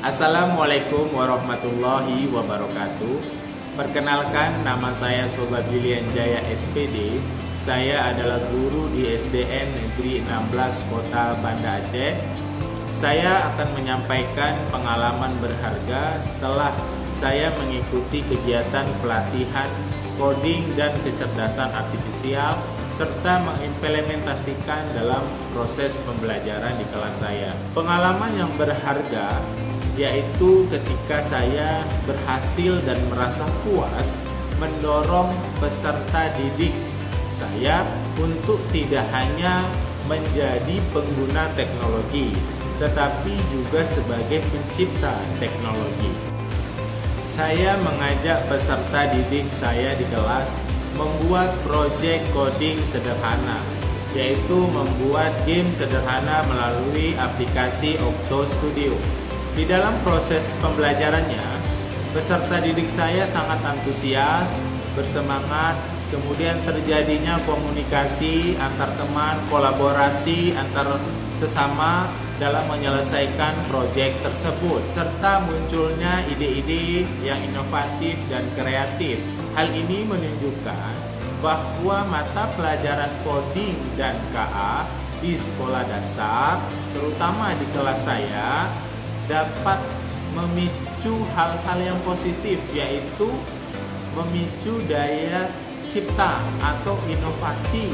Assalamualaikum warahmatullahi wabarakatuh. Perkenalkan, nama saya Sobat William Jaya SPD. Saya adalah guru di SDN Negeri 16 Kota Banda Aceh. Saya akan menyampaikan pengalaman berharga setelah saya mengikuti kegiatan pelatihan coding dan kecerdasan artifisial serta mengimplementasikan dalam proses pembelajaran di kelas saya. Pengalaman yang berharga yaitu ketika saya berhasil dan merasa puas mendorong peserta didik saya untuk tidak hanya menjadi pengguna teknologi, tetapi juga sebagai pencipta teknologi. Saya mengajak peserta didik saya di kelas membuat proyek coding sederhana, yaitu membuat game sederhana melalui aplikasi Octo Studio. Di dalam proses pembelajarannya, peserta didik saya sangat antusias, bersemangat, kemudian terjadinya komunikasi antar teman, kolaborasi antar sesama dalam menyelesaikan proyek tersebut, serta munculnya ide-ide yang inovatif dan kreatif. Hal ini menunjukkan bahwa mata pelajaran coding dan KA di sekolah dasar, terutama di kelas saya, dapat memicu hal-hal yang positif, yaitu memicu daya cipta atau inovasi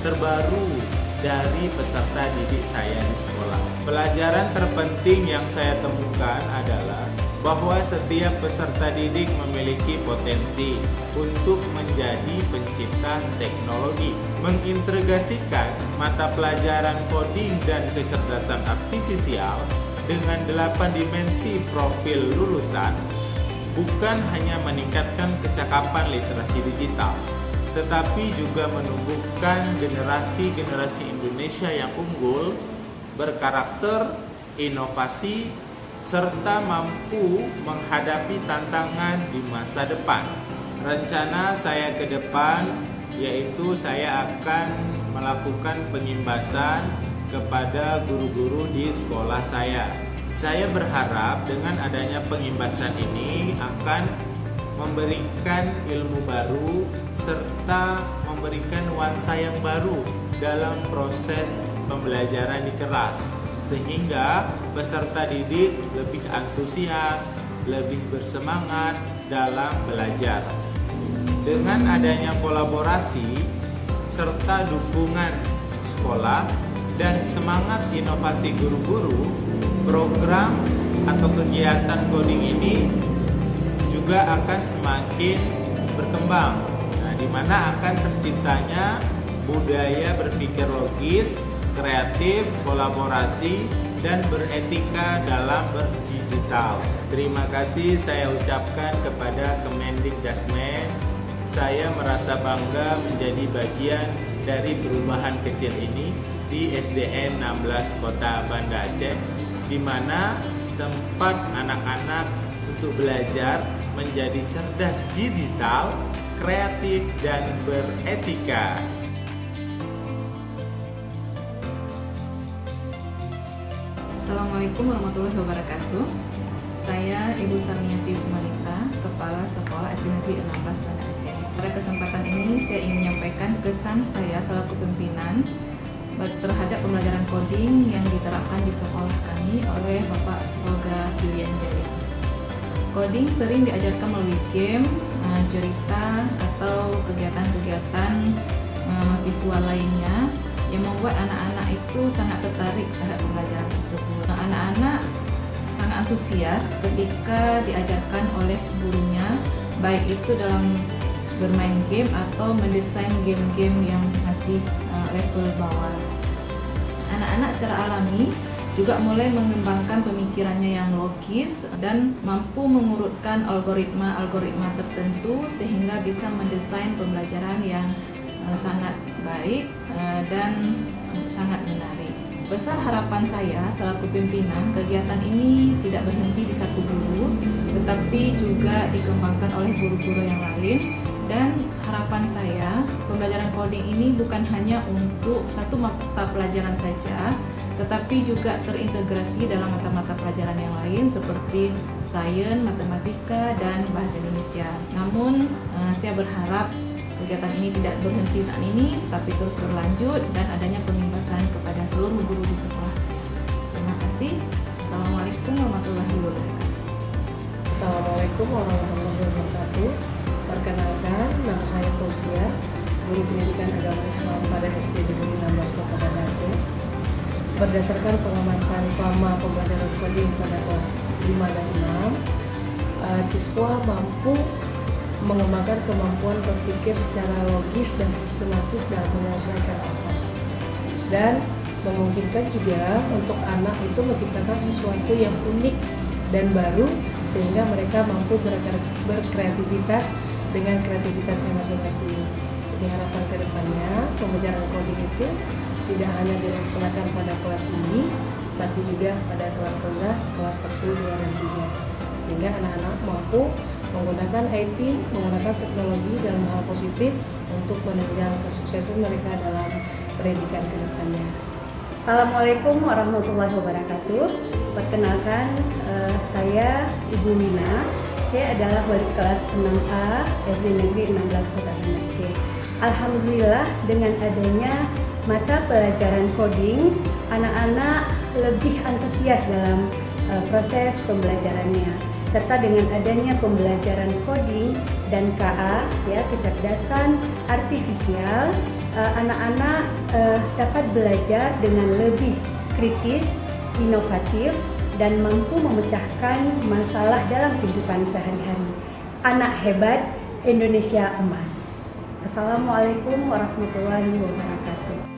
terbaru dari peserta didik saya di sekolah. Pelajaran terpenting yang saya temukan adalah bahwa setiap peserta didik memiliki potensi untuk menjadi pencipta teknologi. Mengintegrasikan mata pelajaran coding dan kecerdasan artifisial dengan 8 dimensi profil lulusan bukan hanya meningkatkan kecakapan literasi digital, tetapi juga menumbuhkan generasi-generasi Indonesia yang unggul, berkarakter, inovasi, serta mampu menghadapi tantangan di masa depan. Rencana saya ke depan yaitu saya akan melakukan pengimbasan kepada guru-guru di sekolah saya. Saya berharap dengan adanya pengimbasan ini akan memberikan ilmu baru serta memberikan nuansa yang baru dalam proses pembelajaran di kelas, sehingga peserta didik lebih antusias, lebih bersemangat dalam belajar. Dengan adanya kolaborasi serta dukungan sekolah dan semangat inovasi guru-guru, program atau kegiatan coding ini juga akan semakin berkembang. Nah, di mana akan terciptanya budaya berpikir logis, kreatif, kolaborasi, dan beretika dalam berdigital. Terima kasih saya ucapkan kepada Kemendikdasmen. Saya merasa bangga menjadi bagian dari perubahan kecil ini di SDN 16 Kota Banda Aceh, di mana tempat anak-anak untuk belajar menjadi cerdas digital, kreatif, dan beretika. Assalamualaikum warahmatullahi wabarakatuh. Saya Ibu Sarmiati Usmanita, Kepala Sekolah SD Negeri 16 Banda Aceh. Pada kesempatan ini saya ingin menyampaikan kesan saya selaku pimpinan terhadap pembelajaran coding yang diterapkan di sekolah kami oleh Bapak Soga William Jaya. Coding sering diajarkan melalui game, cerita, atau kegiatan-kegiatan visual lainnya yang membuat anak-anak itu sangat tertarik terhadap pembelajaran tersebut. Anak-anak sangat antusias ketika diajarkan oleh gurunya, baik itu dalam bermain game atau mendesain game-game yang masih level bawah. Anak-anak secara alami juga mulai mengembangkan pemikirannya yang logis dan mampu mengurutkan algoritma tertentu sehingga bisa mendesain pembelajaran yang sangat baik dan sangat menarik. Besar harapan saya selaku pimpinan, kegiatan ini tidak berhenti di satu guru, tetapi juga dikembangkan oleh guru-guru yang lain Dan harapan saya, pembelajaran coding ini bukan hanya untuk satu mata pelajaran saja, tetapi juga terintegrasi dalam mata-mata pelajaran yang lain seperti sains, matematika, dan bahasa Indonesia. Namun, saya berharap kegiatan ini tidak berhenti saat ini, tetapi terus berlanjut dan adanya pengintasan kepada seluruh guru di sekolah saya. Terima kasih. Assalamualaikum warahmatullahi wabarakatuh. Assalamualaikum warahmatullahi wabarakatuh. Perkenalkan, nama saya Fausia, guru pendidikan agama Islam pada SD Negeri 16 Kota Banda Aceh. Berdasarkan pengamatan selama pembelajaran coding pada kelas 5 dan 6, siswa mampu mengembangkan kemampuan berpikir secara logis dan sistematis dalam menyelesaikan masalah, dan memungkinkan juga untuk anak itu menciptakan sesuatu yang unik dan baru sehingga mereka mampu berkreativitas dengan kreativitasnya masing-masing. Jadi harapan kedepannya pembelajaran coding itu tidak hanya dilaksanakan pada kelas ini, tapi juga pada kelas rendah, kelas 1, 2, dan 3, sehingga anak-anak mampu menggunakan IT, menggunakan teknologi dalam hal positif untuk menunjang kesuksesan mereka dalam pendidikan kedepannya. Assalamualaikum warahmatullahi wabarakatuh. Perkenalkan, saya Ibu Mina. Saya adalah wali kelas 6A SD Negeri 16 Kota Banda Aceh. Alhamdulillah, dengan adanya mata pelajaran coding, anak-anak lebih antusias dalam proses pembelajarannya. Serta dengan adanya pembelajaran coding dan KA, ya, kecerdasan artifisial, anak-anak dapat belajar dengan lebih kritis, inovatif, dan mampu memecahkan masalah dalam kehidupan sehari-hari. Anak hebat, Indonesia emas. Assalamualaikum warahmatullahi wabarakatuh.